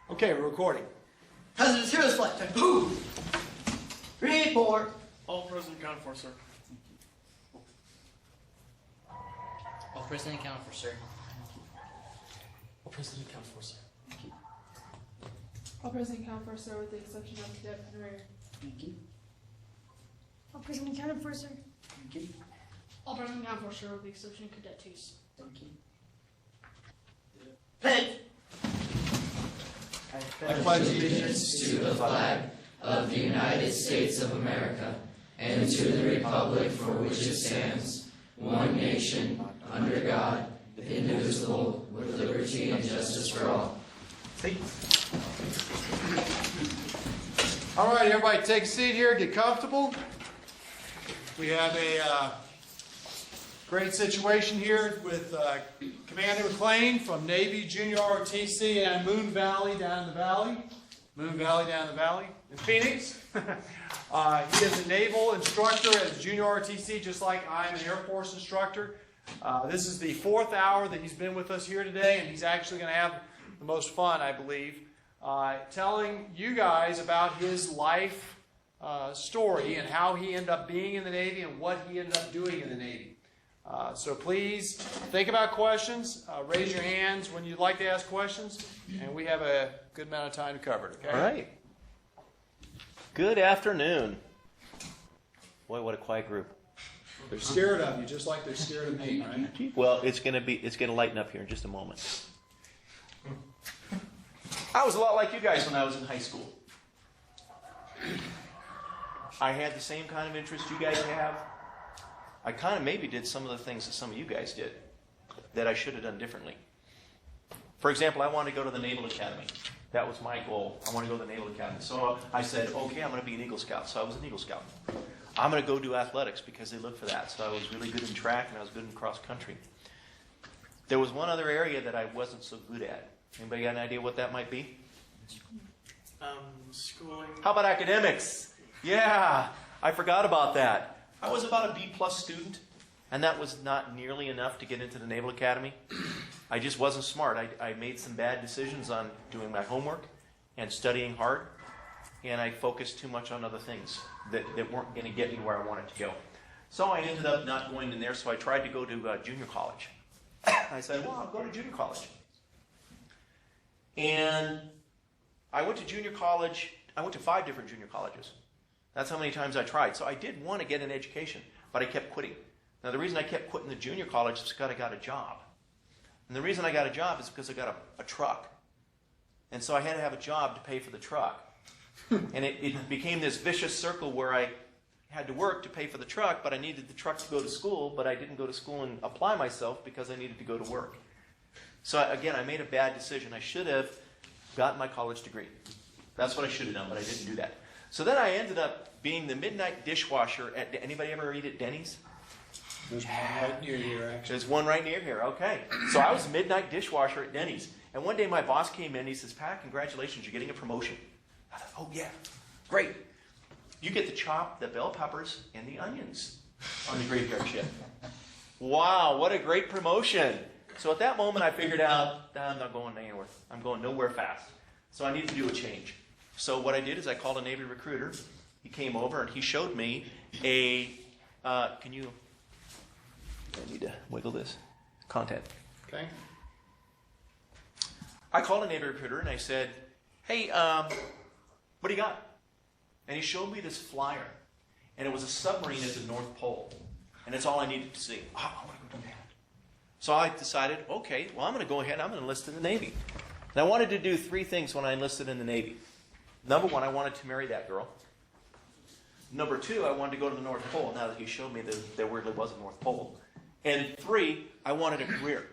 Okay, we're recording. Hazardous Heroes Flight Time. Boom! Report. All present accounted for, sir. All present accounted for, sir. All present accounted for, sir. All present accounted for, sir, with the exception of Cadet Henry. Thank you. All present accounted for, sir. Thank you. All present accounted for, sir, with the exception of Cadet Tues. Thank you. Pledge. I pledge allegiance To the flag of the United States of America and to the republic for which it stands, one nation, under God, indivisible, with liberty and justice for all. All right, everybody take a seat here, get comfortable. We have a great situation here with Commander MacClain from Navy Junior ROTC and Moon Valley down in the valley. In Phoenix. He is a naval instructor at Junior ROTC, just like I'm an Air Force instructor. This is the 4th hour that he's been with us here today, and he's actually going to have the most fun, I believe, telling you guys about his life story and how he ended up being in the Navy and what he ended up doing in the Navy. So please think about questions. Raise your hands when you'd like to ask questions, and we have a good amount of time to cover it. Okay? All right. Good afternoon. Boy, what a quiet group. They're scared of you, just like they're scared of me, right? Well, it's gonna lighten up here in just a moment. I was a lot like you guys when I was in high school. I had the same kind of interest you guys have. I kind of maybe did some of the things that some of you guys did that I should have done differently. For example, I wanted to go to the Naval Academy. That was my goal. I want to go to the Naval Academy. So I said, okay, I'm going to be an Eagle Scout. So I was an Eagle Scout. I'm going to go do athletics because they look for that. So I was really good in track and I was good in cross country. There was one other area that I wasn't so good at. Anybody got an idea what that might be? Schooling. How about academics? Yeah, I forgot about that. I was about a B+ student, and that was not nearly enough to get into the Naval Academy. I just wasn't smart. I made some bad decisions on doing my homework and studying hard, and I focused too much on other things that weren't going to get me where I wanted to go. So I ended up not going in there, so I tried to go to junior college. I said, well, I'll go to junior college. And I went to junior college. I went to 5 different junior colleges. That's how many times I tried. So I did want to get an education, but I kept quitting. Now, the reason I kept quitting the junior college is because I got a job. And the reason I got a job is because I got a truck. And so I had to have a job to pay for the truck. And it became this vicious circle where I had to work to pay for the truck, but I needed the truck to go to school, but I didn't go to school and apply myself because I needed to go to work. So again, I made a bad decision. I should have gotten my college degree. That's what I should have done, but I didn't do that. So then I ended up being the midnight dishwasher at, anybody ever eat at Denny's? There's one right near here, actually. There's one right near here, okay. So I was a midnight dishwasher at Denny's. And one day my boss came in and he says, Pat, congratulations, you're getting a promotion. I thought, oh yeah, great. You get to chop the bell peppers and the onions on the graveyard shift. Wow, what a great promotion. So at that moment I figured out, I'm not going anywhere. I'm going nowhere fast. So I need to do a change. So what I did is I called a Navy recruiter. He came over and he showed me a, I need to wiggle this, content. Okay. I called a Navy recruiter and I said, hey, what do you got? And he showed me this flyer. And it was a submarine at the North Pole. And it's all I needed to see. Oh, I want to go do that. So I decided, okay, well, I'm going to go ahead and I'm going to enlist in the Navy. And I wanted to do 3 things when I enlisted in the Navy. Number 1, I wanted to marry that girl. Number 2, I wanted to go to the North Pole, now that he showed me that there really was a North Pole. And 3, I wanted a career.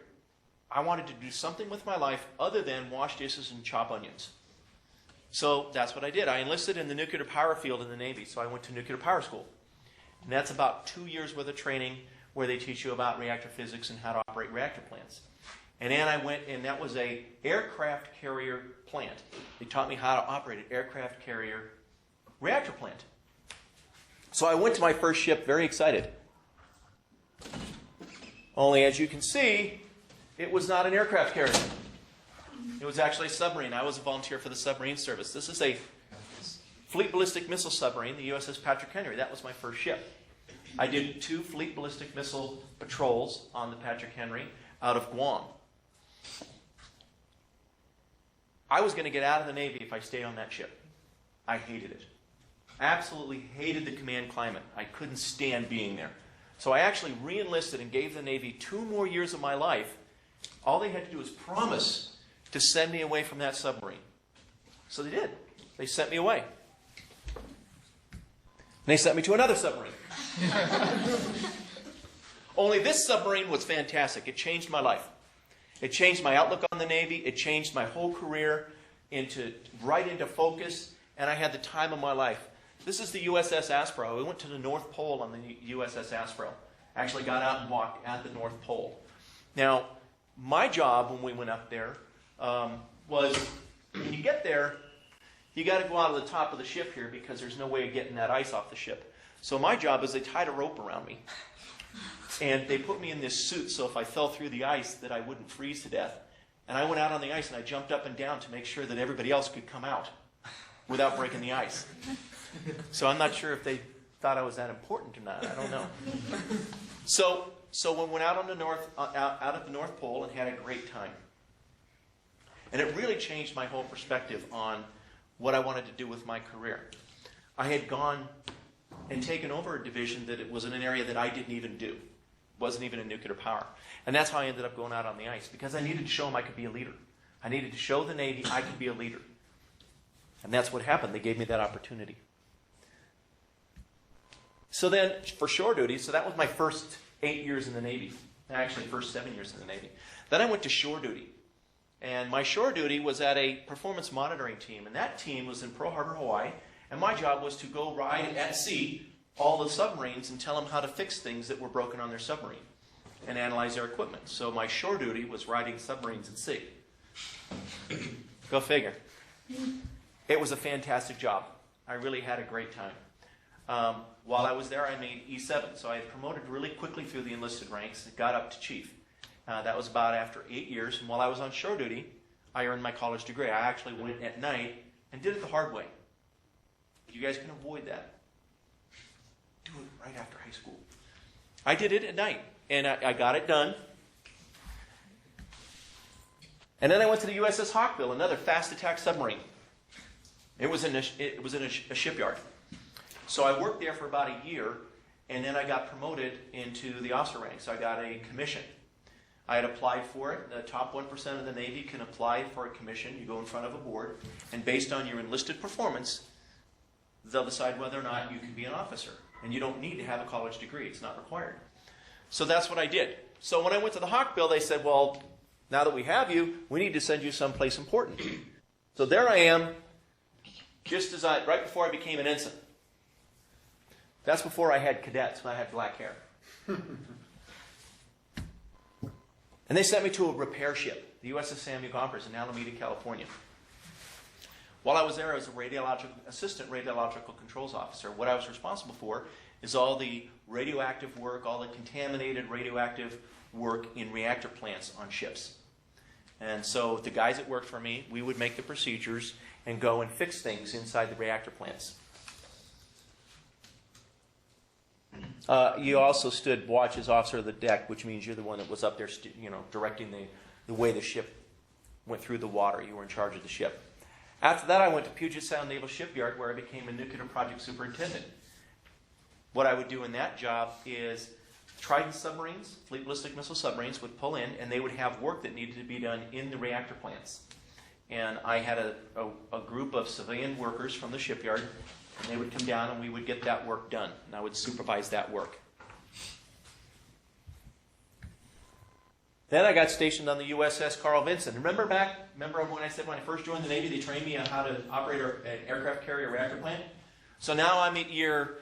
I wanted to do something with my life other than wash dishes and chop onions. So that's what I did. I enlisted in the nuclear power field in the Navy, so I went to nuclear power school. And that's about 2 years worth of training where they teach you about reactor physics and how to operate reactor plants. And then I went, and that was an aircraft carrier plant. They taught me how to operate an aircraft carrier reactor plant. So I went to my first ship very excited. Only, as you can see, it was not an aircraft carrier. It was actually a submarine. I was a volunteer for the submarine service. This is a fleet ballistic missile submarine, the USS Patrick Henry. That was my first ship. I did 2 fleet ballistic missile patrols on the Patrick Henry out of Guam. I was going to get out of the Navy if I stayed on that ship. I hated it. Absolutely hated the command climate. I couldn't stand being there. So I actually re-enlisted and gave the Navy 2 more years of my life. All they had to do was promise to send me away from that submarine. So they did. They sent me away. And they sent me to another submarine. Only this submarine was fantastic. It changed my life. It changed my outlook on the Navy. It changed my whole career right into focus, and I had the time of my life. This is the USS Aspro. We went to the North Pole on the USS Aspro. Actually got out and walked at the North Pole. Now, my job when we went up there was, when you get there, you got to go out of the top of the ship here because there's no way of getting that ice off the ship. So my job is they tied a rope around me. And they put me in this suit so if I fell through the ice that I wouldn't freeze to death. And I went out on the ice and I jumped up and down to make sure that everybody else could come out without breaking the ice. So I'm not sure if they thought I was that important or not. I don't know. So we went out on the out at the North Pole and had a great time. And it really changed my whole perspective on what I wanted to do with my career. I had gone and taken over a division that it was in an area that I didn't even do. Wasn't even a nuclear power. And that's how I ended up going out on the ice, because I needed to show them I could be a leader. I needed to show the Navy I could be a leader. And that's what happened. They gave me that opportunity. So then, for shore duty, so that was my first 8 years in the Navy. Actually, first 7 years in the Navy. Then I went to shore duty. And my shore duty was at a performance monitoring team. And that team was in Pearl Harbor, Hawaii. And my job was to go ride at sea all the submarines and tell them how to fix things that were broken on their submarine and analyze their equipment. So my shore duty was riding submarines at sea. Go figure. It was a fantastic job. I really had a great time. While I was there, I made E7. So I had promoted really quickly through the enlisted ranks and got up to chief. That was about after 8 years. And while I was on shore duty, I earned my college degree. I actually went at night and did it the hard way. You guys can avoid that. Do it right after high school. I did it at night, and I got it done. And then I went to the USS Hawkbill, another fast attack submarine. It was in a shipyard. So I worked there for about a year, and then I got promoted into the officer ranks. I got a commission. I had applied for it. The top 1% of the Navy can apply for a commission. You go in front of a board, and based on your enlisted performance, they'll decide whether or not you can be an officer. And you don't need to have a college degree. It's not required. So that's what I did. So when I went to the Hawkbill, they said, well, now that we have you, we need to send you someplace important. So there I am, right before I became an ensign. That's before I had cadets, when I had black hair. And they sent me to a repair ship, the USS Samuel Gompers in Alameda, California. While I was there, I was a assistant radiological controls officer. What I was responsible for is all the radioactive work, all the contaminated radioactive work in reactor plants on ships. And so the guys that worked for me, we would make the procedures and go and fix things inside the reactor plants. You also stood watch as officer of the deck, which means you're the one that was up there, directing the way the ship went through the water. You were in charge of the ship. After that, I went to Puget Sound Naval Shipyard, where I became a nuclear project superintendent. What I would do in that job is Trident submarines, fleet ballistic missile submarines, would pull in, and they would have work that needed to be done in the reactor plants. And I had a group of civilian workers from the shipyard, and they would come down, and we would get that work done, and I would supervise that work. Then I got stationed on the USS Carl Vinson. Remember when I said when I first joined the Navy, they trained me on how to operate an aircraft carrier reactor plant? So now I'm at year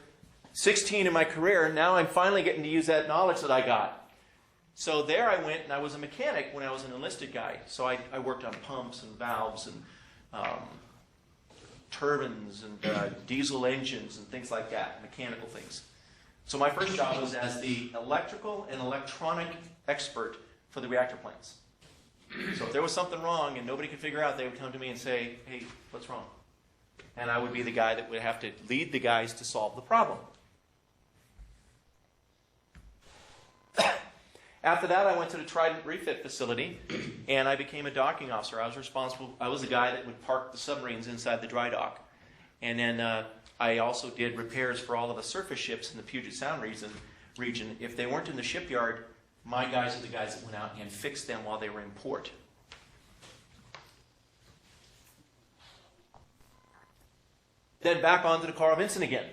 16 in my career. Now I'm finally getting to use that knowledge that I got. So there I went, and I was a mechanic when I was an enlisted guy. So I worked on pumps and valves and turbines and diesel engines and things like that, mechanical things. So my first job was as the electrical and electronic expert for the reactor plants. So if there was something wrong and nobody could figure out, they would come to me and say, hey, what's wrong? And I would be the guy that would have to lead the guys to solve the problem. After that, I went to the Trident refit facility, and I became a docking officer. I was the guy that would park the submarines inside the dry dock. And then I also did repairs for all of the surface ships in the Puget Sound region. If they weren't in the shipyard, my guys are the guys that went out and fixed them while they were in port. Then back onto the Carl Vinson again.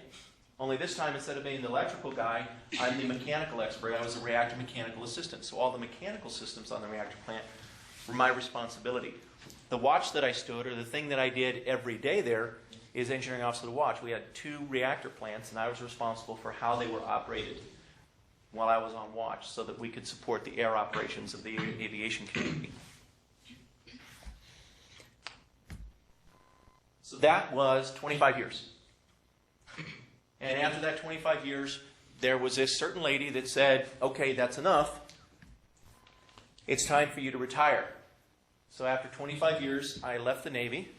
Only this time, instead of being the electrical guy, I'm the mechanical expert. I was a reactor mechanical assistant. So all the mechanical systems on the reactor plant were my responsibility. The watch that I stood, or the thing that I did every day there, is engineering officer of the watch. We had 2 reactor plants, and I was responsible for how they were operated while I was on watch so that we could support the air operations of the aviation community. So that was 25 years. And after that 25 years, there was this certain lady that said, okay, that's enough. It's time for you to retire. So after 25 years, I left the Navy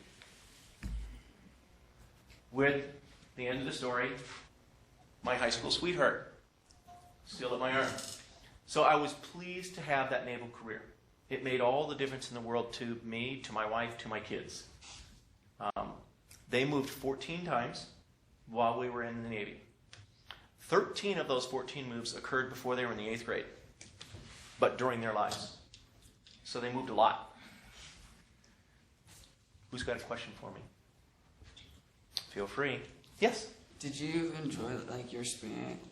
with the end of the story, my high school sweetheart, still at my arm. So I was pleased to have that naval career. It made all the difference in the world to me, to my wife, to my kids. They moved 14 times while we were in the Navy. 13 of those 14 moves occurred before they were in the 8th grade, but during their lives. So they moved a lot. Who's got a question for me? Feel free. Yes? Did you enjoy your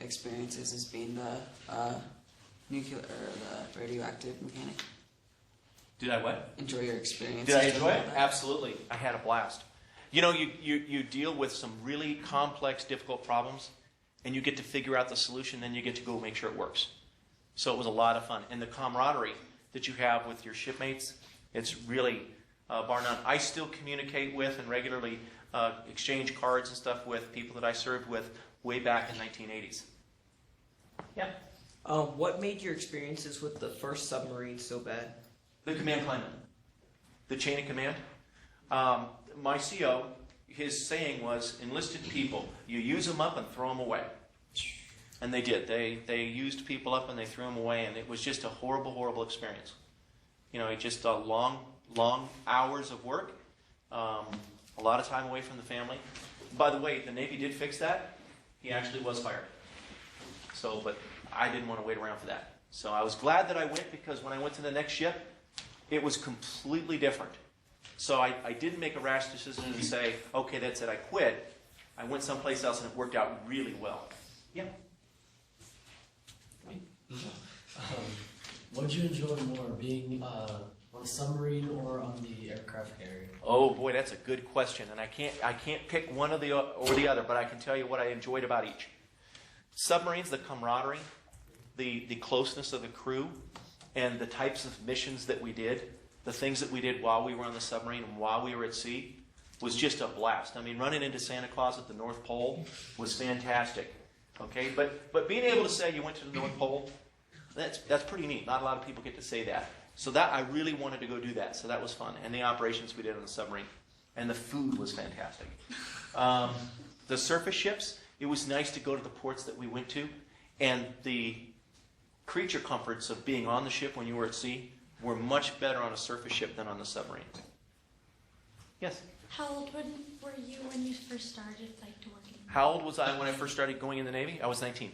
experiences as being the nuclear or the radioactive mechanic? Did I what? Enjoy your experience? Did I enjoy it? Absolutely. I had a blast. You know, you deal with some really complex, difficult problems, and you get to figure out the solution, then you get to go make sure it works. So it was a lot of fun. And the camaraderie that you have with your shipmates, it's really bar none. I still communicate with and regularly exchange cards and stuff with people that I served with way back in the 1980s. Yeah? What made your experiences with the first submarine so bad? The command climate. The chain of command. My CO, his saying was, enlisted people, you use them up and throw them away. And they did. They used people up and they threw them away, and it was just a horrible, horrible experience. You know, just long hours of work, a lot of time away from the family. By the way, the Navy did fix that. He actually was fired. So, but I didn't want to wait around for that. So I was glad that I went, because when I went to the next ship, it was completely different. So I didn't make a rash decision and say, okay, that's it, I quit. I went someplace else and it worked out really well. Yeah. What did you enjoy more, being on a submarine or on the aircraft carrier? Oh boy, that's a good question, and I can't pick one or the other, but I can tell you what I enjoyed about each. Submarines, the camaraderie, the closeness of the crew, and the types of missions that we did, the things that we did while we were on the submarine and while we were at sea, was just a blast. I mean, running into Santa Claus at the North Pole was fantastic. Okay, but being able to say you went to the North Pole, that's pretty neat. Not a lot of people get to say that. So that I really wanted to go do that. So that was fun. And the operations we did on the submarine. And the food was fantastic. The surface ships, it was nice to go to the ports that we went to. And the creature comforts of being on the ship when you were at sea were much better on a surface ship than on the submarine. Yes? How old were you when you first started working? How old was I when I first started going in the Navy? I was 19.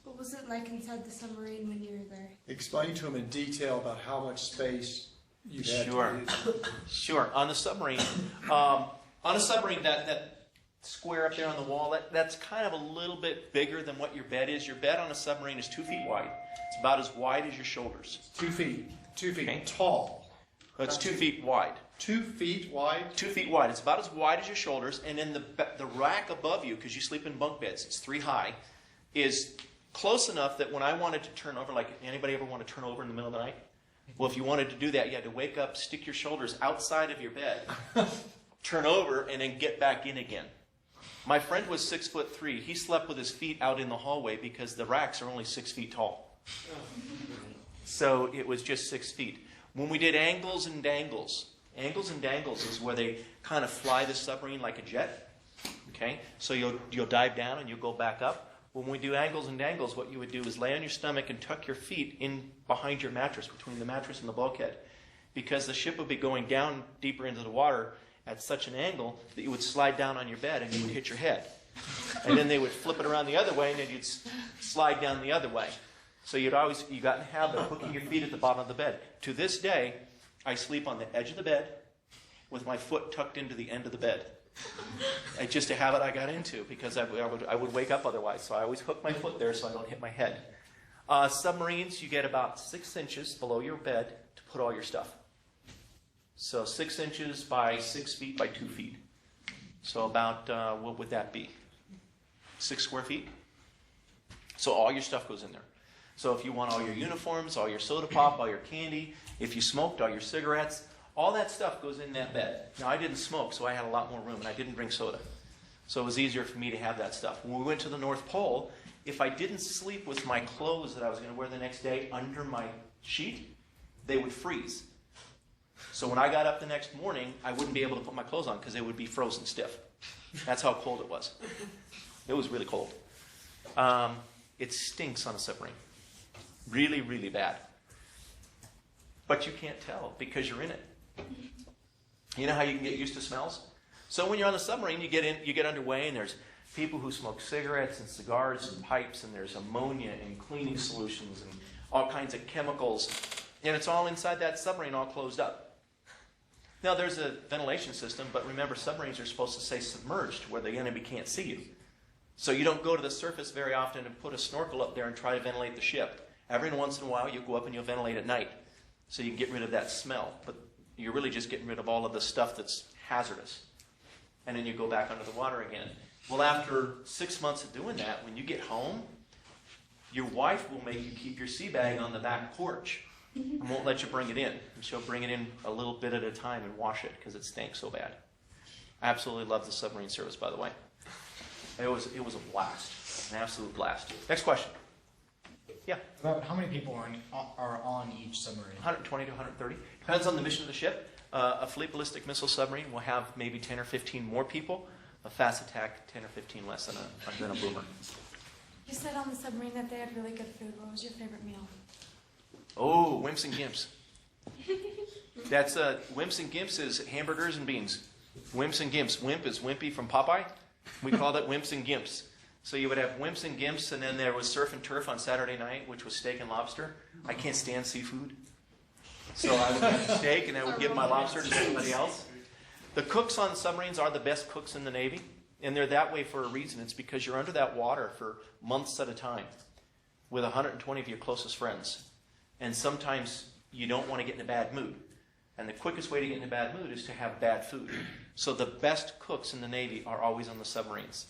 What was it like inside the submarine when you were there? Explain to him in detail about how much space you had. Sure. Sure. On the submarine, that square up there on the wall, that's kind of a little bit bigger than what your bed is. Your bed on a submarine is 2 feet wide. It's about as wide as your shoulders. 2 feet. 2 feet Okay. tall. It's 2 feet wide. 2 feet wide? 2 feet wide. It's about as wide as your shoulders. And then the rack above you, because you sleep in bunk beds, it's 3 high, is close enough that when I wanted to turn over, like anybody ever want to turn over in the middle of the night? Well, if you wanted to do that, you had to wake up, stick your shoulders outside of your bed, turn over, and then get back in again. My friend was 6'3". He slept with his feet out in the hallway because the racks are only 6 feet tall. So it was just 6 feet. When we did angles and dangles is where they kind of fly the submarine like a jet. Okay, so you'll dive down and you'll go back up. When we do angles and dangles, what you would do is lay on your stomach and tuck your feet in behind your mattress, between the mattress and the bulkhead, because the ship would be going down deeper into the water at such an angle that you would slide down on your bed and you would hit your head. And then they would flip it around the other way and then you'd slide down the other way. So you got in the habit of hooking your feet at the bottom of the bed. To this day, I sleep on the edge of the bed with my foot tucked into the end of the bed. It's just a habit I got into because I would wake up otherwise. So I always hook my foot there so I don't hit my head. Submarines, you get about 6 inches below your bed to put all your stuff. So 6 inches by 6 feet by 2 feet. So about, what would that be? 6 square feet? So all your stuff goes in there. So if you want all your uniforms, all your soda pop, all your candy, if you smoked, all your cigarettes, all that stuff goes in that bed. Now, I didn't smoke, so I had a lot more room, and I didn't bring soda. So it was easier for me to have that stuff. When we went to the North Pole, if I didn't sleep with my clothes that I was going to wear the next day under my sheet, they would freeze. So when I got up the next morning, I wouldn't be able to put my clothes on because they would be frozen stiff. That's how cold it was. It was really cold. It stinks on a submarine. Really, really bad. But you can't tell because you're in it. You know how you can get used to smells? So when you're on the submarine, you get underway, and there's people who smoke cigarettes and cigars and pipes, and there's ammonia and cleaning solutions and all kinds of chemicals. And it's all inside that submarine, all closed up. Now, there's a ventilation system, but remember, submarines are supposed to stay submerged where the enemy can't see you. So you don't go to the surface very often and put a snorkel up there and try to ventilate the ship. Every once in a while, you'll go up and you'll ventilate at night so you can get rid of that smell. But you're really just getting rid of all of the stuff that's hazardous. And then you go back under the water again. Well, after 6 months of doing that, when you get home, your wife will make you keep your sea bag on the back porch and won't let you bring it in. And she'll bring it in a little bit at a time and wash it because it stinks so bad. I absolutely love the submarine service, by the way. It was a blast, an absolute blast. Next question. Yeah. About how many people are on each submarine? 120 to 130. Depends on the mission of the ship. A fleet ballistic missile submarine will have maybe 10 or 15 more people. A fast attack, 10 or 15 less than a boomer. You said on the submarine that they had really good food. What was your favorite meal? Oh, Wimps and Gimps. That's Wimps and Gimps is hamburgers and beans. Wimps and Gimps. Wimp is Wimpy from Popeye. We call that Wimps and Gimps. So you would have Wimps and Gimps, and then there was Surf and Turf on Saturday night, which was steak and lobster. I can't stand seafood. So I would have the steak, and I would give my lobster to somebody else. The cooks on submarines are the best cooks in the Navy, and they're that way for a reason. It's because you're under that water for months at a time with 120 of your closest friends. And sometimes you don't want to get in a bad mood. And the quickest way to get in a bad mood is to have bad food. So the best cooks in the Navy are always on the submarines.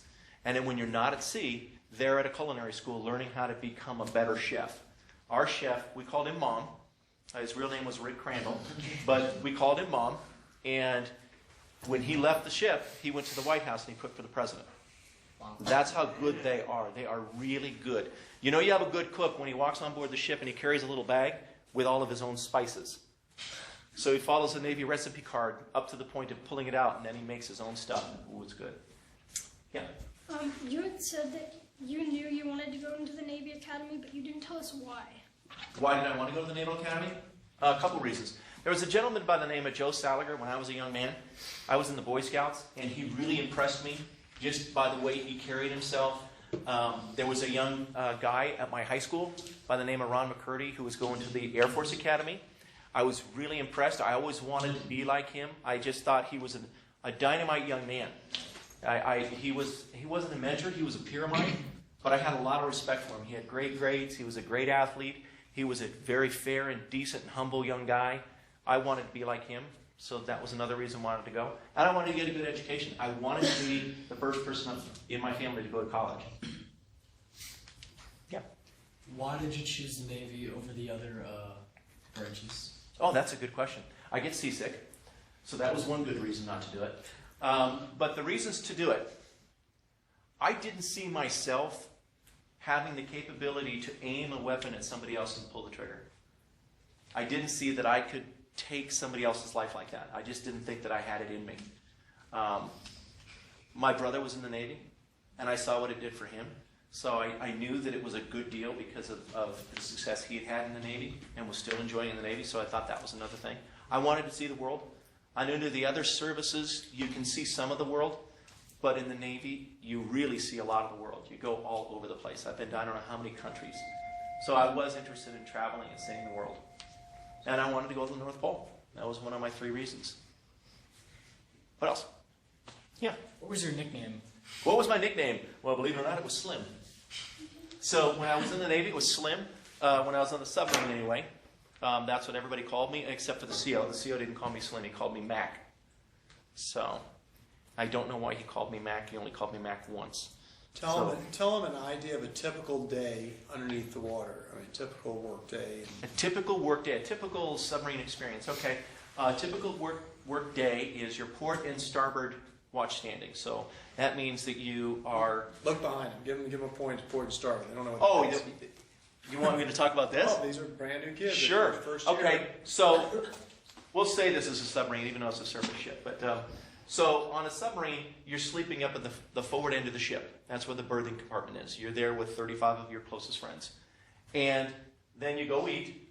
And then when you're not at sea, they're at a culinary school learning how to become a better chef. Our chef, we called him Mom. His real name was Rick Crandall. But we called him Mom. And when he left the ship, he went to the White House and he cooked for the president. That's how good they are. They are really good. You know you have a good cook when he walks on board the ship and he carries a little bag with all of his own spices. So he follows the Navy recipe card up to the point of pulling it out, and then he makes his own stuff. Ooh, it's good. Yeah. You had said that you knew you wanted to go into the Navy Academy, but you didn't tell us why. Why did I want to go to the Naval Academy? A couple reasons. There was a gentleman by the name of Joe Saliger when I was a young man. I was in the Boy Scouts, and he really impressed me just by the way he carried himself. There was a young guy at my high school by the name of Ron McCurdy who was going to the Air Force Academy. I was really impressed. I always wanted to be like him. I just thought he was a dynamite young man. He wasn't a mentor. He was a peer of mine, but I had a lot of respect for him. He had great grades. He was a great athlete. He was a very fair and decent and humble young guy. I wanted to be like him, so that was another reason I wanted to go. And I wanted to get a good education. I wanted to be the first person in my family to go to college. Yeah. Why did you choose the Navy over the other branches? Oh, that's a good question. I get seasick, so that was one good reason not to do it. But the reasons to do it, I didn't see myself having the capability to aim a weapon at somebody else and pull the trigger. I didn't see that I could take somebody else's life like that. I just didn't think that I had it in me. My brother was in the Navy, and I saw what it did for him. So I knew that it was a good deal because of the success he had had in the Navy and was still enjoying in the Navy, so I thought that was another thing. I wanted to see the world. I knew the other services, you can see some of the world, but in the Navy, you really see a lot of the world. You go all over the place. I've been to I don't know how many countries. So I was interested in traveling and seeing the world. And I wanted to go to the North Pole. That was one of my 3 reasons. What else? Yeah. What was your nickname? What was my nickname? Well, believe it or not, it was Slim. So when I was in the Navy, it was Slim. When I was on the submarine anyway, that's what everybody called me, except for the CO. The CO didn't call me Slim. He called me Mac. So I don't know why he called me Mac. He only called me Mac once. Tell them an idea of a typical day underneath the water. I mean, typical work day. A typical work day, a typical submarine experience. Okay, a typical work day is your port and starboard watch standing. So that means that you are... Look behind them. Give them a point to port and starboard. They don't know what Oh, that is. you want me to talk about this? Oh, these are brand new kids. Sure. First year. Okay, so we'll say this is a submarine, even though it's a surface ship. But so on a submarine, you're sleeping up at the forward end of the ship. That's where the berthing compartment is. You're there with 35 of your closest friends. And then you go eat,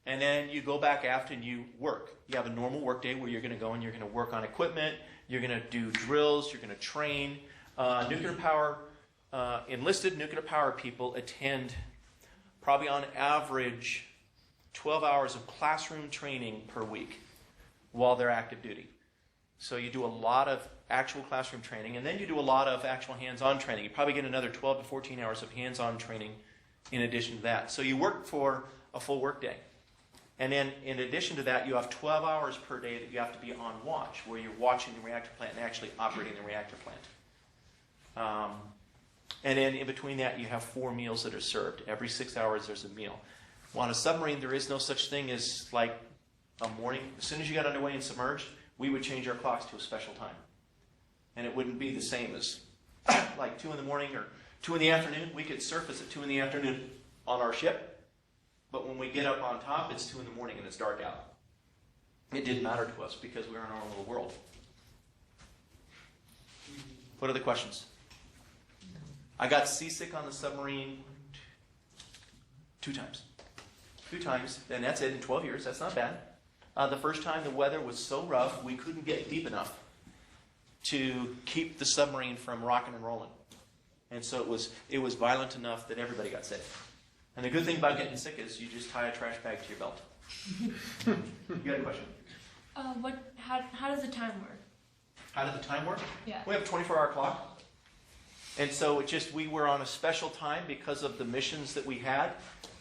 and then you go back after and you work. You have a normal work day where you're going to go and you're going to work on equipment, you're going to do drills, you're going to train. Nuclear power, enlisted nuclear power people attend probably on average 12 hours of classroom training per week while they're active duty. So you do a lot of actual classroom training, and then you do a lot of actual hands-on training. You probably get another 12 to 14 hours of hands-on training in addition to that. So you work for a full work day. And then in addition to that, you have 12 hours per day that you have to be on watch, where you're watching the reactor plant and actually operating the reactor plant. And then in between that, you have 4 meals that are served. Every 6 hours, there's a meal. Well, on a submarine, there is no such thing as like a morning. As soon as you got underway and submerged, we would change our clocks to a special time. And it wouldn't be the same as like 2 in the morning or 2 in the afternoon. We could surface at 2 in the afternoon on our ship. But when we get up on top, it's 2 in the morning and it's dark out. It didn't matter to us because we were in our own little world. What are the questions? I got seasick on the submarine 2 times. 2 times, and that's it in 12 years. That's not bad. The first time the weather was so rough, we couldn't get deep enough to keep the submarine from rocking and rolling. And so it was violent enough that everybody got sick. And the good thing about getting sick is you just tie a trash bag to your belt. You got a question? How does the time work? How did the time work? Yeah. We have a 24-hour clock. And so we were on a special time because of the missions that we had.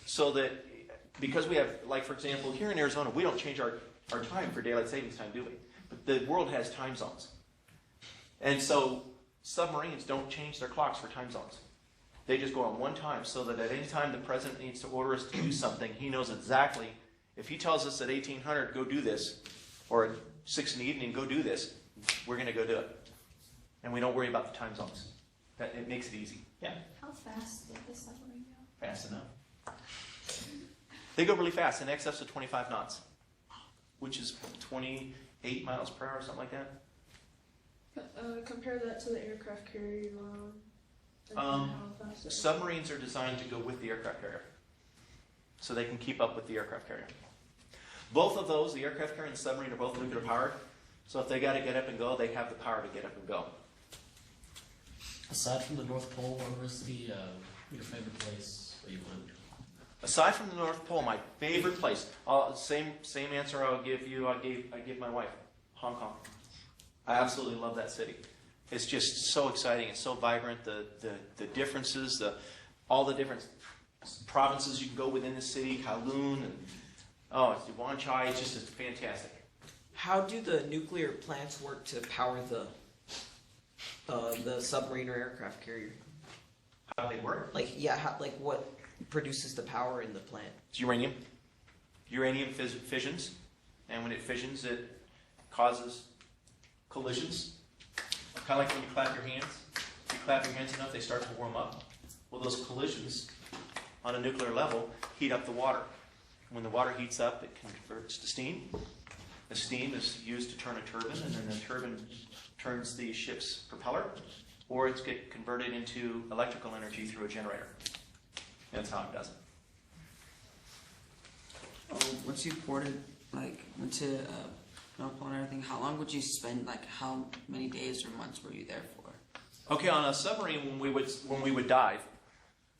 So that, because we have, like for example, here in Arizona, we don't change our time for daylight savings time, do we? But the world has time zones. And so submarines don't change their clocks for time zones. They just go on one time so that at any time the president needs to order us to do something, he knows exactly. If he tells us at 1800, go do this, or at 6 in the evening, go do this, we're going to go do it. And we don't worry about the time zones. It makes it easy. Yeah? How fast did the submarine go? Fast enough. They go really fast, in excess of 25 knots, which is 28 miles per hour, something like that. Compare that to the aircraft carrier you're on. Submarines are designed to go with the aircraft carrier, so they can keep up with the aircraft carrier. Both of those, the aircraft carrier and the submarine, are both nuclear powered, so if they got to get up and go, they have the power to get up and go. Aside from the North Pole, where was your favorite place where you went? Aside from the North Pole, my favorite place, same answer I'll give you, I give my wife, Hong Kong. I absolutely love that city. It's just so exciting. It's so vibrant. The differences, all the different provinces you can go within the city, Kowloon, and Wan Chai. It's fantastic. How do the nuclear plants work to power the submarine or aircraft carrier? How do they work? What produces the power in the plant? It's uranium. Uranium fissions, and when it fissions, it causes collisions. Kind of like when you clap your hands. If you clap your hands enough, they start to warm up. Well, those collisions on a nuclear level heat up the water. When the water heats up, it converts to steam. The steam is used to turn a turbine, and then the turbine turns the ship's propeller, or it's get converted into electrical energy through a generator. That's how it does it. Once you boarded, went to North Pole and everything, how long would you spend? Like, how many days or months were you there for? Okay, on a submarine, when we would dive,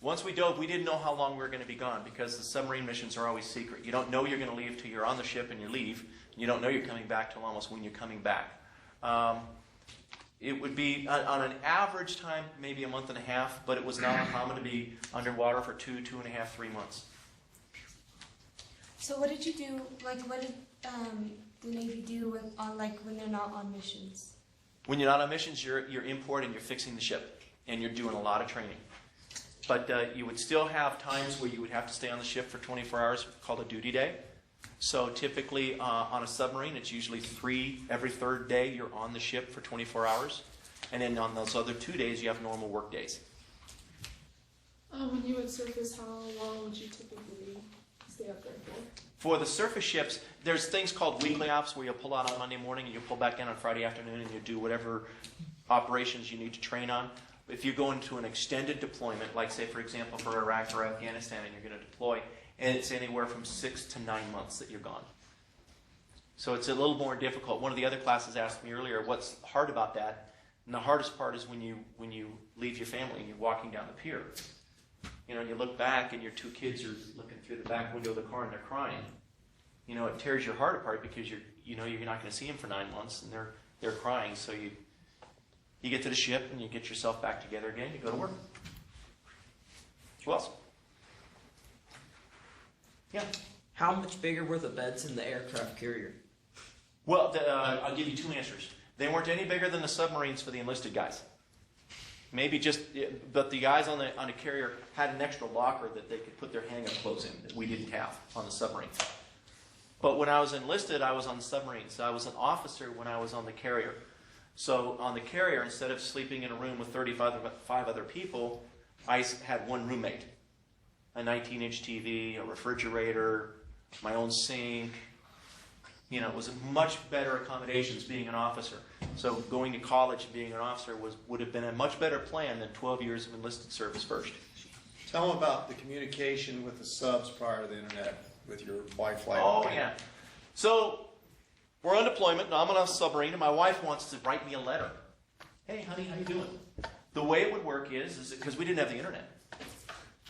once we dove, we didn't know how long we were going to be gone because the submarine missions are always secret. You don't know you're going to leave till you're on the ship and you leave. You don't know you're coming back till almost when you're coming back. It would be, on an average time, maybe a month and a half, but it was not uncommon to be underwater for 2.5, 3 months. So what did you do? Like, what did the Navy do when they're not on missions? When you're not on missions, you're in port and you're fixing the ship, and you're doing a lot of training. But you would still have times where you would have to stay on the ship for 24 hours, called a duty day. So typically on a submarine, it's usually every third day you're on the ship for 24 hours. And then on those other 2 days, you have normal work days. When you would surface, how long would you typically stay up there for? For the surface ships, there's things called weekly ops where you'll pull out on Monday morning and you'll pull back in on Friday afternoon and you do whatever operations you need to train on. If you go into an extended deployment, like say for example for Iraq or Afghanistan and you're going to deploy, and it's anywhere from 6 to 9 months that you're gone. So it's a little more difficult. One of the other classes asked me earlier, what's hard about that? And the hardest part is when you leave your family and you're walking down the pier. You know, and you look back and your 2 kids are looking through the back window of the car and they're crying. You know, it tears your heart apart because you're not going to see them for 9 months and they're crying. So you get to the ship and you get yourself back together again. You go to work. Who else? Yeah. How much bigger were the beds in the aircraft carrier? Well, I'll give you 2 answers. They weren't any bigger than the submarines for the enlisted guys. Maybe but the guys on the carrier had an extra locker that they could put their hang-up clothes in that we didn't have on the submarine. But when I was enlisted, I was on the submarine. So I was an officer when I was on the carrier. So on the carrier, instead of sleeping in a room with 35 other people, I had one roommate. A 19-inch TV, a refrigerator, my own sink. You know, it was a much better accommodations being an officer. So going to college and being an officer would have been a much better plan than 12 years of enlisted service first. Tell them about the communication with the subs prior to the internet with your wife. Oh, yeah. So we're on deployment, and I'm on a submarine, and my wife wants to write me a letter. Hey, honey, how you doing? The way it would work is because we didn't have the internet.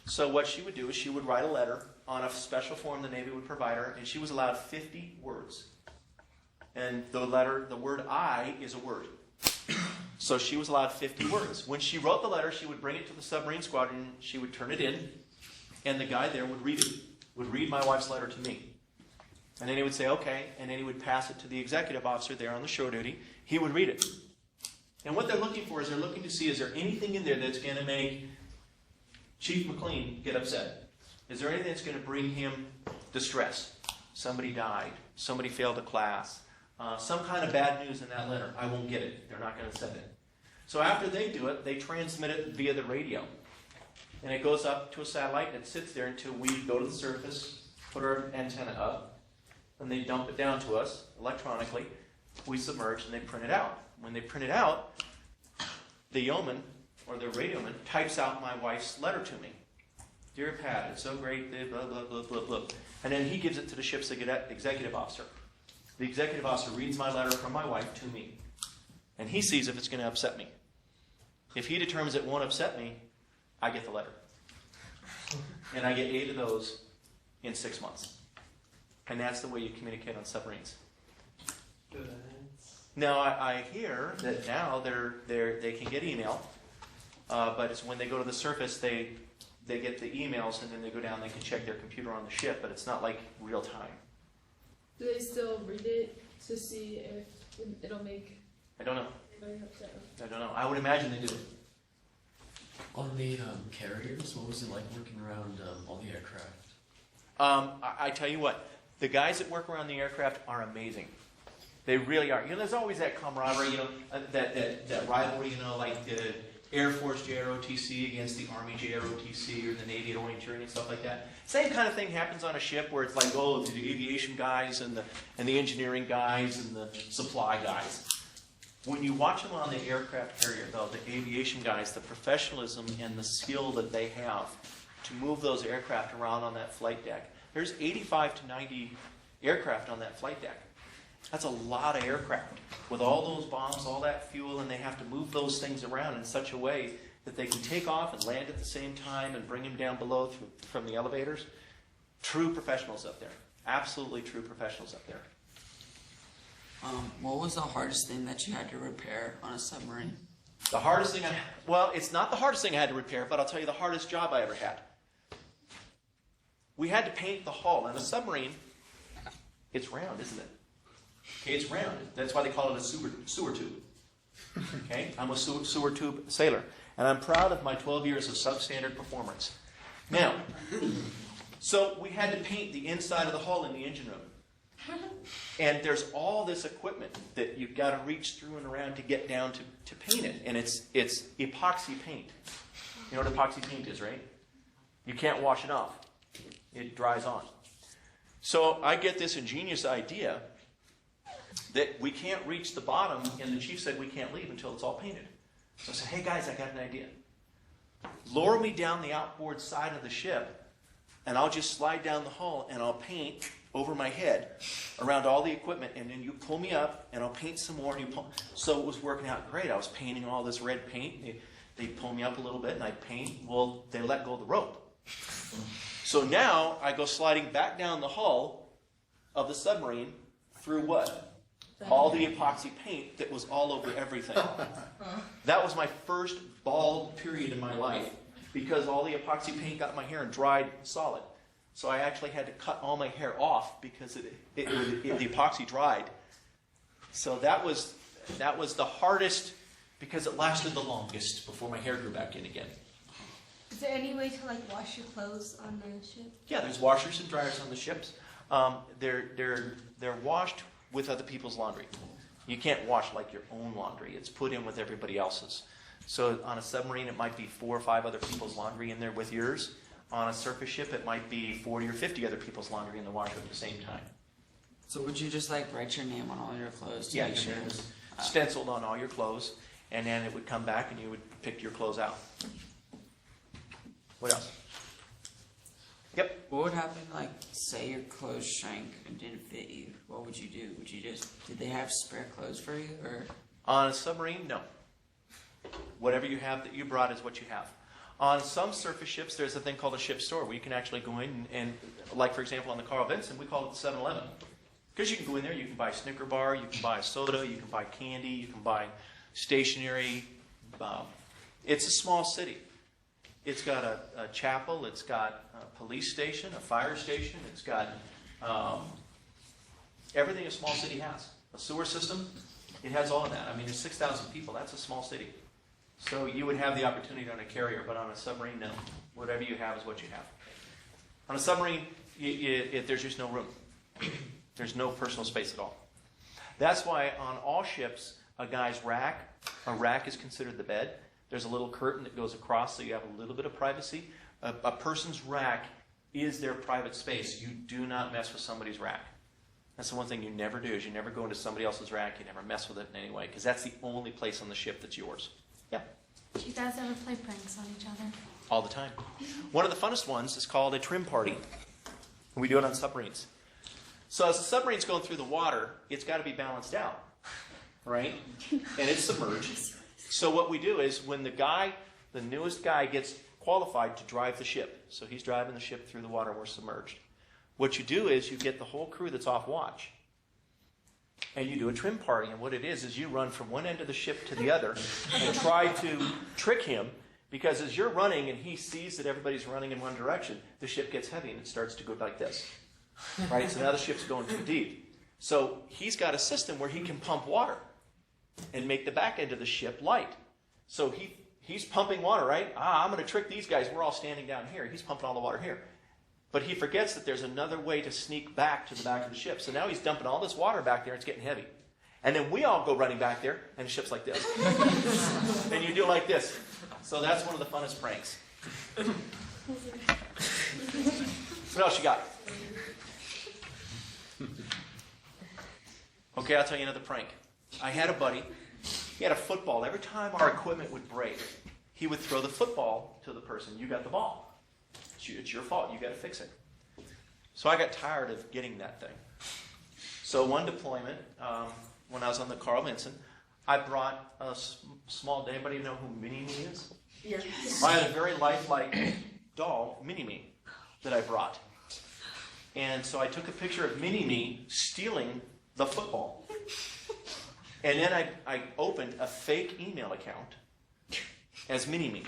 So what she would do is she would write a letter on a special form the Navy would provide her, and she was allowed 50 words. And the word I is a word. So she was allowed 50 words. When she wrote the letter, she would bring it to the submarine squadron, she would turn it in, and the guy there would read it, would read my wife's letter to me. And then he would say, okay, and then he would pass it to the executive officer there on the show duty. He would read it. And what they're looking for is they're looking to see, is there anything in there that's going to make Chief MacClain get upset? Is there anything that's going to bring him distress? Somebody died. Somebody failed a class. Some kind of bad news in that letter. I won't get it. They're not going to send it. So after they do it, they transmit it via the radio. And it goes up to a satellite and it sits there until we go to the surface, put our antenna up, and they dump it down to us electronically. We submerge and they print it out. When they print it out, the yeoman or the radioman types out my wife's letter to me. Dear Pat, it's so great, blah, blah, blah, blah, blah. And then he gives it to the ship's executive officer. The executive officer reads my letter from my wife to me. And he sees if it's going to upset me. If he determines it won't upset me, I get the letter. And I get 8 of those in 6 months. And that's the way you communicate on submarines. Now, I hear that now they can get email. But it's when they go to the surface, they get the emails, and then they go down, they can check their computer on the ship, but it's not like real time. Do they still read it to see if it'll make I don't know. anybody upset? I don't know. I would imagine they do. On the carriers, what was it like working around all the aircraft? I tell you what, the guys that work around the aircraft are amazing. They really are. You know, there's always that camaraderie, you know, that rivalry, you know, like Air Force JROTC against the Army JROTC or the Navy at orienteering and stuff like that. Same kind of thing happens on a ship where it's like, oh, the aviation guys and the engineering guys and the supply guys. When you watch them on the aircraft carrier, though, the aviation guys, the professionalism and the skill that they have to move those aircraft around on that flight deck. There's 85 to 90 aircraft on that flight deck. That's a lot of aircraft with all those bombs, all that fuel, and they have to move those things around in such a way that they can take off and land at the same time and bring them down below from the elevators. True professionals up there. Absolutely true professionals up there. What was the hardest thing that you had to repair on a submarine? The hardest thing well, it's not the hardest thing I had to repair, but I'll tell you the hardest job I ever had. We had to paint the hull. And a submarine, it's round, isn't it? Okay, it's round. That's why they call it a sewer tube. Okay, I'm a sewer tube sailor, and I'm proud of my 12 years of substandard performance. Now, so we had to paint the inside of the hull in the engine room. And there's all this equipment that you've got to reach through and around to get down to paint it. And it's epoxy paint. You know what epoxy paint is, right? You can't wash it off. It dries on. So I get this ingenious idea that we can't reach the bottom, and the chief said we can't leave until it's all painted. So I said, hey guys, I got an idea. Lower me down the outboard side of the ship, and I'll just slide down the hull, and I'll paint over my head around all the equipment, and then you pull me up, and I'll paint some more. And so it was working out great. I was painting all this red paint. They'd pull me up a little bit, and I'd paint. Well, they let go of the rope. So now I go sliding back down the hull of the submarine through what? All the epoxy paint that was all over everything. That was my first bald period in my life because all the epoxy paint got in my hair and dried solid. So I actually had to cut all my hair off because the epoxy dried. So that was the hardest because it lasted the longest before my hair grew back in again. Is there any way to like wash your clothes on the ship? Yeah, there's washers and dryers on the ships. They're washed with other people's laundry. You can't wash like your own laundry. It's put in with everybody else's. So on a submarine, it might be 4 or 5 other people's laundry in there with yours. On a surface ship, it might be 40 or 50 other people's laundry in the washer at the same time. So would you just like write your name on all your clothes to Yeah, make your sure? name was stenciled on all your clothes, and then it would come back and you would pick your clothes out. What else? Yep. What would happen, like, say your clothes shrank and didn't fit you? What would you do? Did they have spare clothes for you, or? On a submarine, no. Whatever you have that you brought is what you have. On some surface ships, there's a thing called a ship store where you can actually go in and like, for example, on the Carl Vinson, we call it the 7-Eleven. Because you can go in there, you can buy a Snicker bar, you can buy a soda, you can buy candy, you can buy stationery. It's a small city. It's got a chapel, it's got a police station, a fire station, it's got everything a small city has. A sewer system, it has all of that. I mean, there's 6,000 people. That's a small city. So you would have the opportunity on a carrier, but on a submarine, no. Whatever you have is what you have. On a submarine, there's just no room. There's no personal space at all. That's why on all ships, a rack is considered the bed. There's a little curtain that goes across so you have a little bit of privacy. A person's rack is their private space. You do not mess with somebody's rack. That's the one thing you never do, is you never go into somebody else's rack. You never mess with it in any way, because that's the only place on the ship that's yours. Yeah. Do you guys ever play pranks on each other? All the time. One of the funnest ones is called a trim party. We do it on submarines. So as the submarine's going through the water, it's got to be balanced out, right? And it's submerged. So what we do is when the newest guy gets qualified to drive the ship, so he's driving the ship through the water and we're submerged. What you do is you get the whole crew that's off watch, and you do a trim party. And what it is you run from one end of the ship to the other and try to trick him, because as you're running and he sees that everybody's running in one direction, the ship gets heavy and it starts to go like this. Right? So now the ship's going too deep. So he's got a system where he can pump water and make the back end of the ship light. So he's pumping water, right? I'm going to trick these guys. We're all standing down here. He's pumping all the water here. But he forgets that there's another way to sneak back to the back of the ship. So now he's dumping all this water back there. It's getting heavy. And then we all go running back there, and the ship's like this. And you do like this. So that's one of the funnest pranks. What else you got? Okay, I'll tell you another prank. I had a buddy. He had a football. Every time our equipment would break, he would throw the football to the person. You got the ball. It's your fault. You got to fix it. So I got tired of getting that thing. So one deployment, when I was on the Carl Vinson, I brought a small. Anybody know who Mini-Me is? Yes. I had a very lifelike doll, Mini-Me, that I brought. And so I took a picture of Mini-Me stealing the football. And then I opened a fake email account as Mini-Me.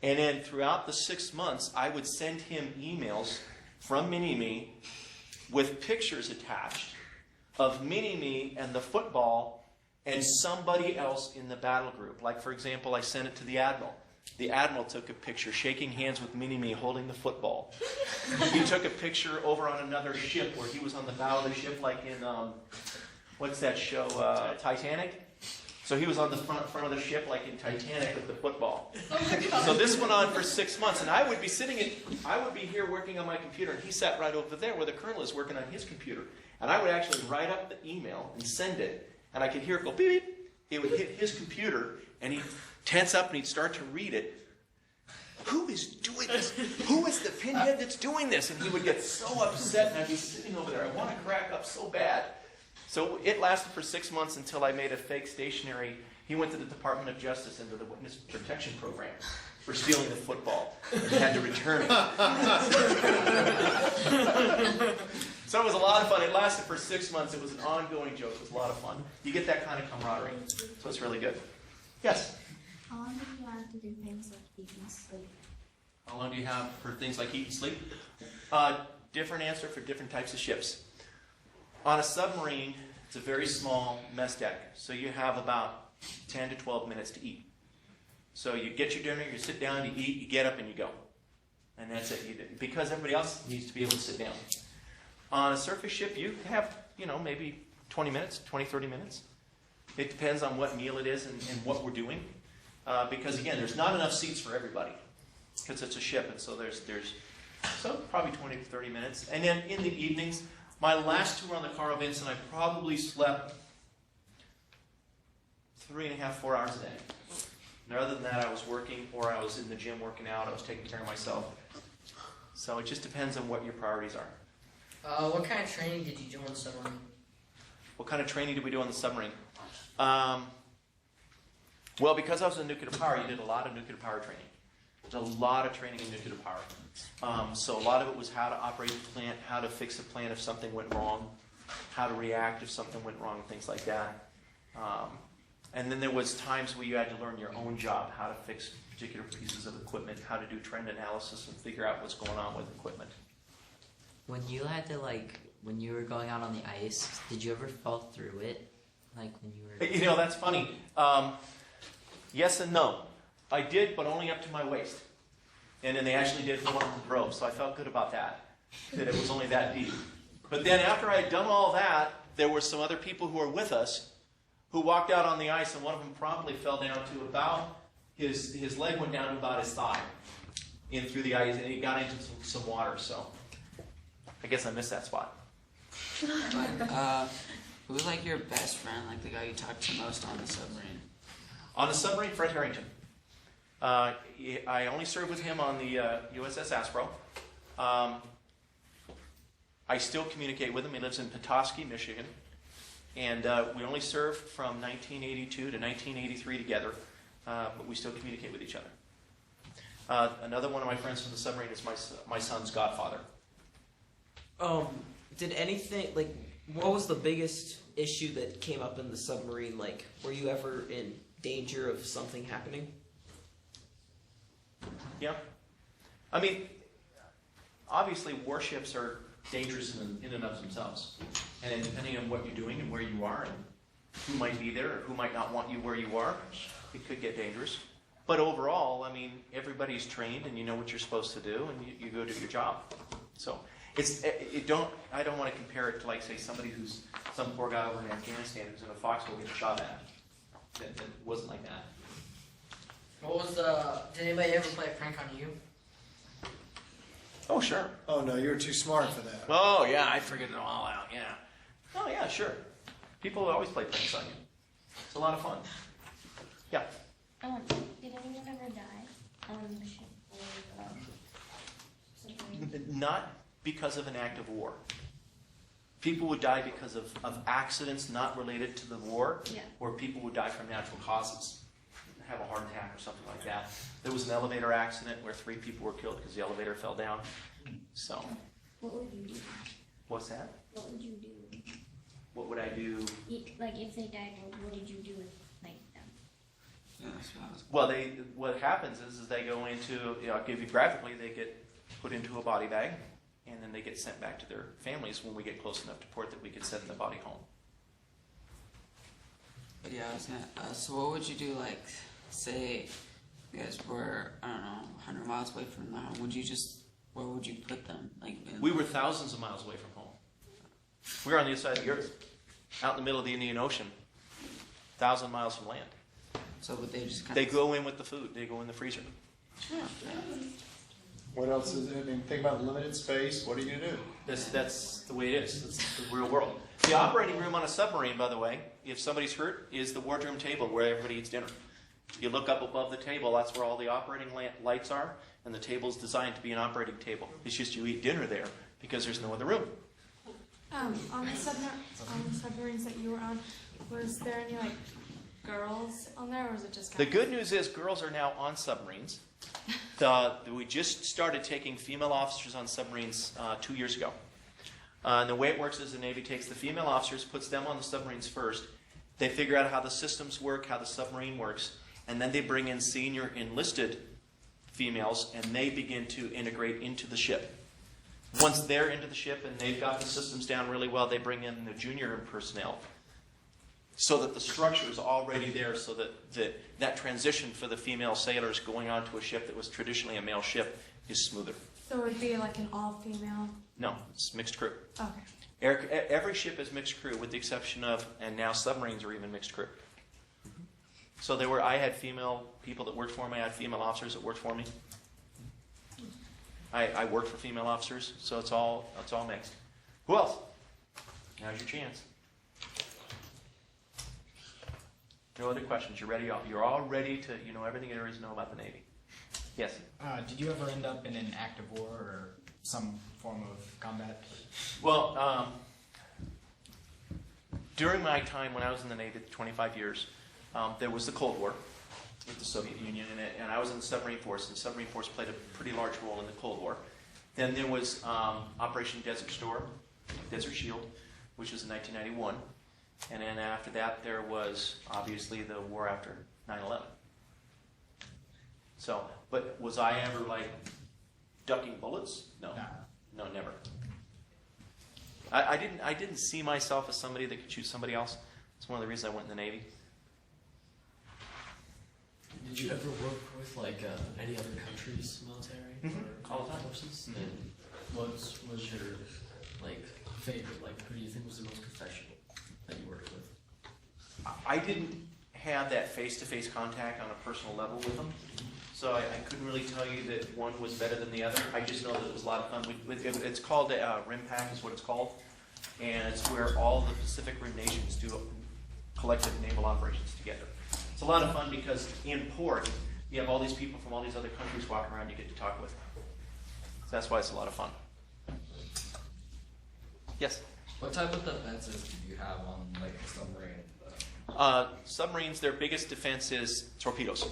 And then throughout the 6 months, I would send him emails from Mini-Me with pictures attached of Mini-Me and the football and somebody else in the battle group. Like, for example, I sent it to the Admiral. The Admiral took a picture shaking hands with Mini-Me holding the football. He took a picture over on another ship where he was on the bow of the ship, like in, what's that show, Titanic? So he was on the front of the ship, like in Titanic, with the football. So this went on for 6 months, and I would be here working on my computer, and he sat right over there where the colonel is working on his computer. And I would actually write up the email and send it, and I could hear it go beep, beep. It would hit his computer, and he'd tense up and he'd start to read it. Who is doing this? Who is the pinhead that's doing this? And he would get so upset, and I'd be sitting over there. I want to crack up so bad. So it lasted for 6 months until I made a fake stationery. He went to the Department of Justice into the Witness Protection Program for stealing the football and had to return it. So it was a lot of fun. It lasted for 6 months. It was an ongoing joke. It was a lot of fun. You get that kind of camaraderie. So it's really good. Yes? How long do you have to do things like eat and sleep? How long do you have for things like eat and sleep? Different answer for different types of ships. On a submarine, it's a very small mess deck, so you have about 10 to 12 minutes to eat. So you get your dinner, you sit down, you eat, you get up, and you go. And that's it. Because everybody else needs to be able to sit down. On a surface ship, you have, maybe 20 minutes, 20, 30 minutes. It depends on what meal it is and what we're doing. Because, again, there's not enough seats for everybody. Because it's a ship, and so there's probably 20 to 30 minutes. And then in the evenings, my last tour on the Carl Vinson, I probably slept 3.5, 4 hours a day. And other than that, I was working, or I was in the gym working out, I was taking care of myself. So it just depends on what your priorities are. What kind of training did you do on the submarine? What kind of training did we do on the submarine? Well, because I was in nuclear power, you did a lot of nuclear power training. There's a lot of training in nuclear power. So a lot of it was how to operate the plant, how to fix the plant if something went wrong, how to react if something went wrong, things like that. And then there was times where you had to learn your own job, how to fix particular pieces of equipment, how to do trend analysis and figure out what's going on with equipment. When you had to, when you were going out on the ice, did you ever fall through it? Like when you were... That's funny. Yes and no. I did, but only up to my waist. And then they actually did fill up the rope, so I felt good about that it was only that deep. But then after I had done all that, there were some other people who were with us who walked out on the ice, and one of them promptly fell down to about, his leg went down to about his thigh in through the ice, and he got into some water, so I guess I missed that spot. Who was your best friend, the guy you talked to most on the submarine? On the submarine, Fred Harrington. I only served with him on the USS Aspro. I still communicate with him. He lives in Petoskey, Michigan. And we only served from 1982 to 1983 together, but we still communicate with each other. Another one of my friends from the submarine is my son's godfather. Did anything, what was the biggest issue that came up in the submarine? Were you ever in danger of something happening? Yeah. I mean, obviously warships are dangerous in and of themselves. And depending on what you're doing and where you are and who might be there or who might not want you where you are, it could get dangerous. But overall, I mean, everybody's trained and you know what you're supposed to do and you go do your job. So, I don't want to compare it to, like, say, somebody who's some poor guy over in Afghanistan who's in a foxhole getting shot at. That wasn't like that. Did anybody ever play a prank on you? Oh, sure. Oh, no, you're too smart for that. Oh, yeah, I figured it all out, yeah. Oh, yeah, sure. People always play pranks on you. It's a lot of fun. Yeah. Did anyone ever die on the ship or something? Not because of an act of war. People would die because of accidents not related to the war, or people would die from natural causes. Have a heart attack or something like that. There was an elevator accident where 3 people were killed because the elevator fell down. So. What would you do? What's that? What would you do? What would I do? Like if they died, what did you do with them? Yeah, that's what I was. Well, what happens is they go into, I'll give you graphically, they get put into a body bag, and then they get sent back to their families when we get close enough to port that we can send the body home. But yeah, I was gonna. So what would you do? Like, say, you guys were, I don't know, 100 miles away from their home. Where would you put them? Like, We were thousands of miles away from home. We were on the other side of the earth, out in the middle of the Indian Ocean, 1,000 miles from land. So would they just kind They go in with the food. They go in the freezer. What else is there? I mean, think about limited space. What are you going to do? That's the way it is. It's the real world. The operating room on a submarine, by the way, if somebody's hurt, is the wardroom table where everybody eats dinner. You look up above the table, that's where all the operating lights are, and the table's designed to be an operating table. It's just you eat dinner there because there's no other room. On the submarines that you were on, was there any like girls on there, or was it just The guys? good news is girls are now on submarines. We just started taking female officers on submarines 2 years ago. And the way it works is the Navy takes the female officers, puts them on the submarines first. They figure out how the systems work, how the submarine works, and then they bring in senior enlisted females, and they begin to integrate into the ship. Once they're into the ship and they've got the systems down really well, they bring in the junior personnel so that the structure is already there, so that that transition for the female sailors going onto a ship that was traditionally a male ship is smoother. So it would be like an all-female. No, it's mixed crew. Okay. Every ship is mixed crew with the exception of, and now submarines are even mixed crew. So I had female people that worked for me, I had female officers that worked for me. I worked for female officers, so it's all mixed. Who else? Now's your chance. No other questions? You're all ready to everything there is to know about the Navy. Yes? Did you ever end up in an act of war or some form of combat? Well, during my time when I was in the Navy, 25 years, there was the Cold War with the Soviet Union, and I was in the submarine force, and the submarine force played a pretty large role in the Cold War. Then there was Operation Desert Storm, Desert Shield, which was in 1991. And then after that, there was obviously the war after 9/11. So, but was I ever like ducking bullets? No, never. I didn't see myself as somebody that could shoot somebody else. It's one of the reasons I went in the Navy. Did you ever work with like any other country's military or All the time. forces? And what was your like favorite? Like, who do you think was the most professional that you worked with? I didn't have that face-to-face contact on a personal level with them, so I couldn't really tell you that one was better than the other. I just know that it was a lot of fun. It's called RIMPAC is what it's called, and it's where all the Pacific Rim nations do collective naval operations together. It's a lot of fun because in port, you have all these people from all these other countries walking around you get to talk with. So that's why it's a lot of fun. Yes? What type of defenses do you have on like a submarine? Submarines, their biggest defense is torpedoes.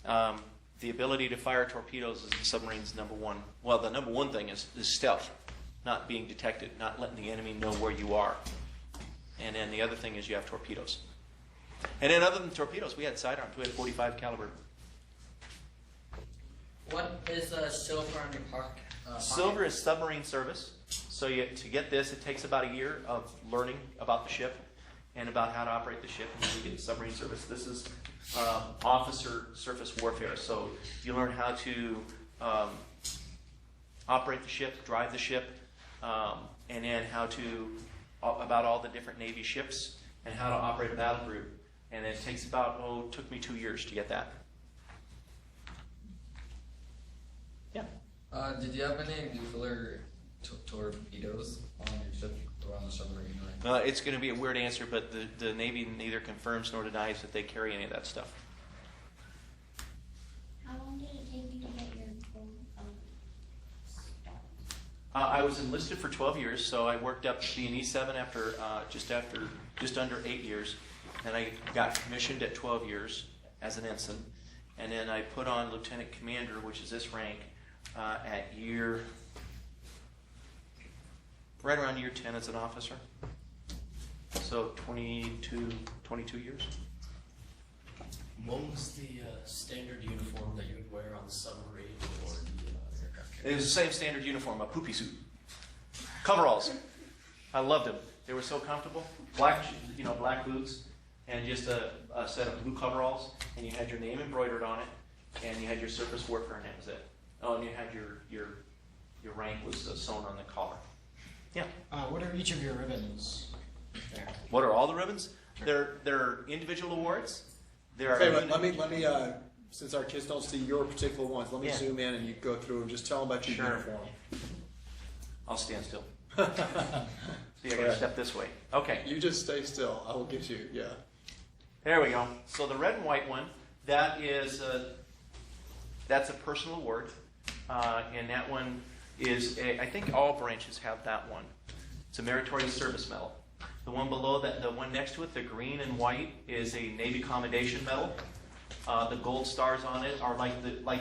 The ability to fire torpedoes is the submarine's number one. Well, the number one thing is stealth, not being detected, not letting the enemy know where you are. And then the other thing is you have torpedoes. And then other than torpedoes, we had sidearms. We had 45 caliber. What is silver on your pocket? Silver is submarine service. So to get this, it takes about a year of learning about the ship and about how to operate the ship, and then you get submarine service. This is officer surface warfare. So you learn how to operate the ship, drive the ship, and then about all the different Navy ships and how to operate a battle group. And it takes it took me 2 years to get that. Yeah. Did you have any nuclear torpedoes on your ship or on the submarine? It's going to be a weird answer, but the Navy neither confirms nor denies that they carry any of that stuff. How long did it take you to get your full start? I was enlisted for 12 years, so I worked up to be an E7 after just under 8 years. Then I got commissioned at 12 years as an ensign, and then I put on lieutenant commander, which is this rank, at right around year 10 as an officer. So 22 years. What was the standard uniform that you would wear on the submarine or the aircraft carrier? It was the same standard uniform, a poopy suit. Coveralls. I loved them. They were so comfortable. Black boots, and just a set of blue coveralls, and you had your name embroidered on it, and you had your surface warfare, and that was it. Oh, and you had your rank was sewn on the collar. Yeah. What are each of your ribbons there? What are all the ribbons? They're individual awards. Okay, let me since our kids don't see your particular ones, let me zoom in and you go through and just tell them about your uniform. I'll stand still. See, I gotta step this way. Okay. You just stay still. I will get you. Yeah. There we go. So the red and white one, that's a personal award, and that one is I think all branches have that one. It's a meritorious service medal. The one below that, the one next to it, the green and white, is a Navy Commendation Medal. The gold stars on it are like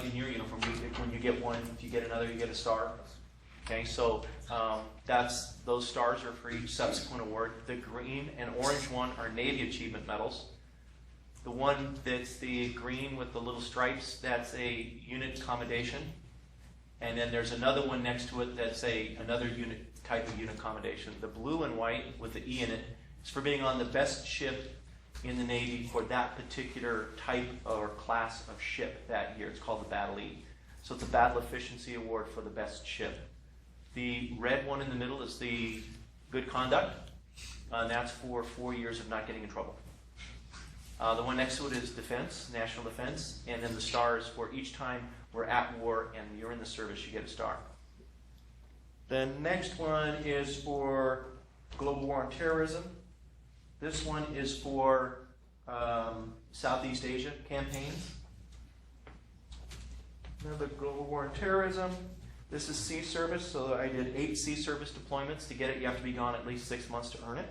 in your uniform. When you get one, if you get another, you get a star. Okay, so those stars are for each subsequent award. The green and orange one are Navy Achievement Medals. The one that's the green with the little stripes, that's a unit commendation. And then there's another one next to it that's another type of unit commendation. The blue and white with the E in it is for being on the best ship in the Navy for that particular type or class of ship that year. It's called the Battle E. So it's a Battle Efficiency Award for the best ship. The red one in the middle is the Good Conduct, and that's for 4 years of not getting in trouble. The one next to it is Defense, National Defense, and then the stars for each time we're at war and you're in the service, you get a star. The next one is for Global War on Terrorism. This one is for Southeast Asia campaigns. Another Global War on Terrorism. This is sea service, so I did 8 sea service deployments. To get it, you have to be gone at least 6 months to earn it.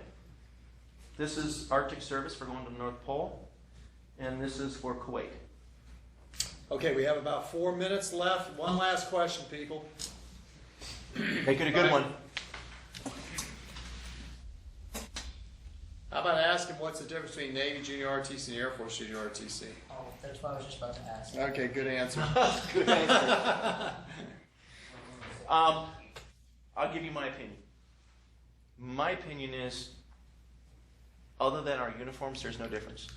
This is Arctic service for going to the North Pole. And this is for Kuwait. Okay, we have about 4 minutes left. One last question, people. Make it a good one. How about asking what's the difference between Navy Junior ROTC and Air Force Junior ROTC? Oh, that's what I was just about to ask. Okay, good answer. Good answer. I'll give you my opinion. My opinion is, other than our uniforms, there's no difference.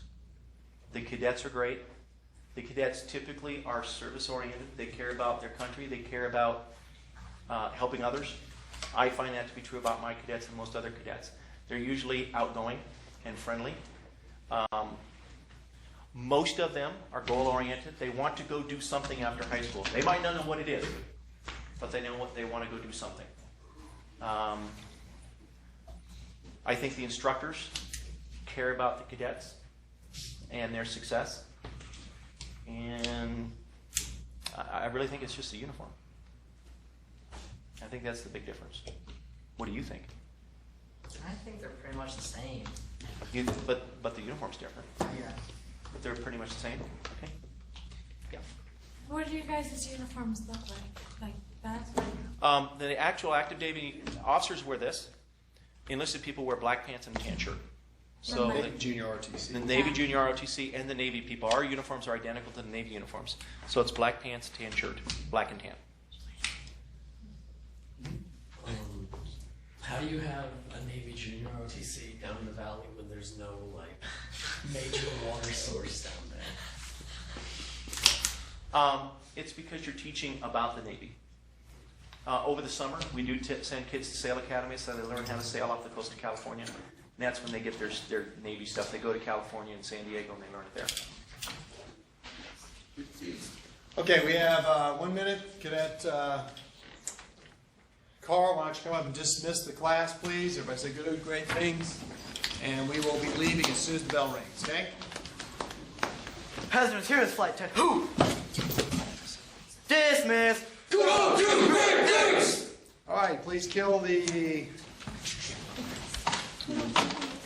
The cadets are great. The cadets typically are service-oriented. They care about their country. They care about helping others. I find that to be true about my cadets and most other cadets. They're usually outgoing and friendly. Most of them are goal-oriented. They want to go do something after high school. They might not know what it is, but they know what they want to go do something. I think the instructors care about the cadets and their success. And I really think it's just the uniform. I think that's the big difference. What do you think? I think they're pretty much the same. But the uniform's different. Yeah. But they're pretty much the same. Okay. Yeah. What do you guys' uniforms look like? Like that? The actual active Navy officers wear this. Enlisted people wear black pants and a tan shirt. So Navy Junior ROTC. The Navy Junior ROTC and the Navy people. Our uniforms are identical to the Navy uniforms. So it's black pants, tan shirt, black and tan. How do you have a Navy Junior ROTC down in the valley when there's no major water source down there? It's because you're teaching about the Navy. over the summer, we do send kids to sail academies so they learn how to sail off the coast of California. And that's when they get their Navy stuff. They go to California and San Diego and they learn it there. Okay, we have 1 minute. Cadet Carl, why don't you come up and dismiss the class, please? Everybody say good, great things. And we will be leaving as soon as the bell rings, okay? Hazardous materials flight check. Who? Dismiss. Go do great things! All right, please kill the